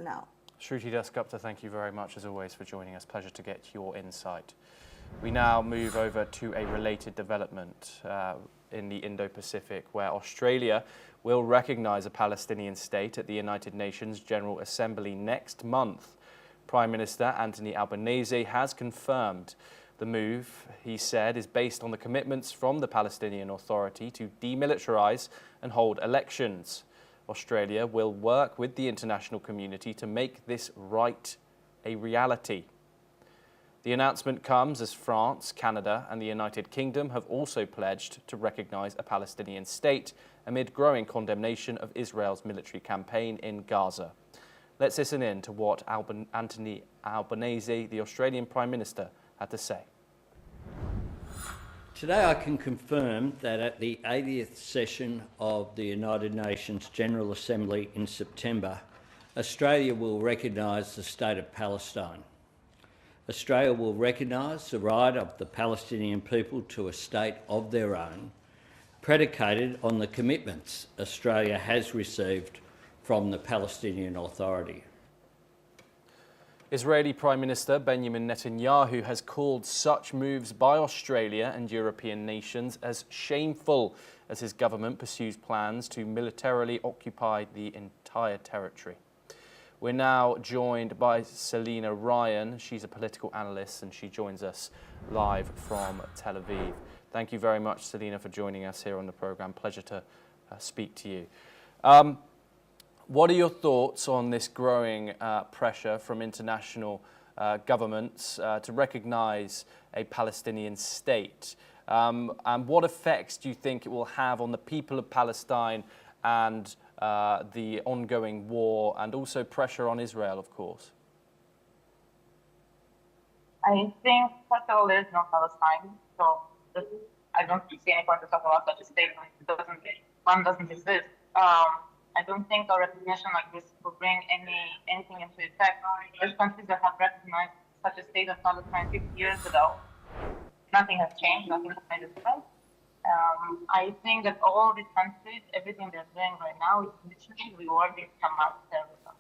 now. Shruti Dasgupta, thank you very much as always for joining us. Pleasure to get your insight. We now move over to a related development in the Indo-Pacific, where Australia will recognise a Palestinian state at the United Nations General Assembly next month. Prime Minister Anthony Albanese has confirmed the move, he said, is based on the commitments from the Palestinian Authority to demilitarise and hold elections. Australia will work with the international community to make this right a reality. The announcement comes as France, Canada and the United Kingdom have also pledged to recognise a Palestinian state amid growing condemnation of Israel's military campaign in Gaza. Let's listen in to what Anthony Albanese, the Australian Prime Minister, had to say. Today I can confirm that at the 80th session of the United Nations General Assembly in September, Australia will recognise the state of Palestine. Australia will recognise the right of the Palestinian people to a state of their own, predicated on the commitments Australia has received from the Palestinian Authority. Israeli Prime Minister Benjamin Netanyahu has called such moves by Australia and European nations as shameful as his government pursues plans to militarily occupy the entire territory. We're now joined by Selina Ryan. She's a political analyst and she joins us live from Tel Aviv. Thank you very much, Selina, for joining us here on the programme. Pleasure to speak to you. What are your thoughts on this growing pressure from international governments to recognise a Palestinian state? And what effects do you think it will have on the people of Palestine and the ongoing war and also pressure on Israel, of course? I think, first of all, there is no Palestine, so I don't see any point to talk about such a statement. One doesn't exist. I don't think a recognition like this will bring anything into effect. There's countries that have recognized such a state of Palestine 50 years ago. Nothing has changed, nothing has made a difference. I think that all these countries, everything they're doing right now is literally rewarding Hamas terrorism.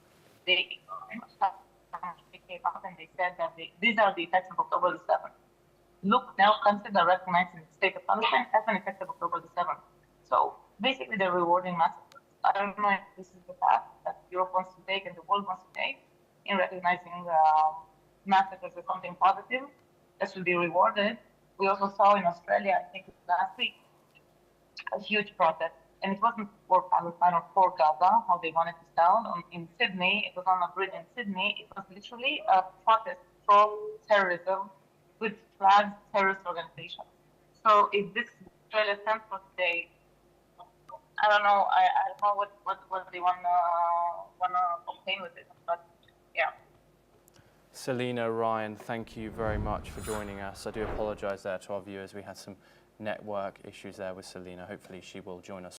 They came out and they said that these are the effects of October the 7th. Look, now consider recognizing the state of Palestine as an effect of October the 7th. So basically they're rewarding massacres. I don't know if this is the path that Europe wants to take and the world wants to take in recognizing massacres as something positive that should be rewarded. We also saw in Australia, I think last week, a huge protest. And it wasn't for Palestine or for Gaza, how they wanted to sound. In Sydney, it was on a bridge in Sydney. It was literally a protest for terrorism with flagged terrorist organizations. So if this Australia stands for today, I don't know. I don't know what they wanna obtain with it, but yeah. Selina Ryan, thank you very much for joining us. I do apologise there to our viewers. We had some network issues there with Selina. Hopefully she will join us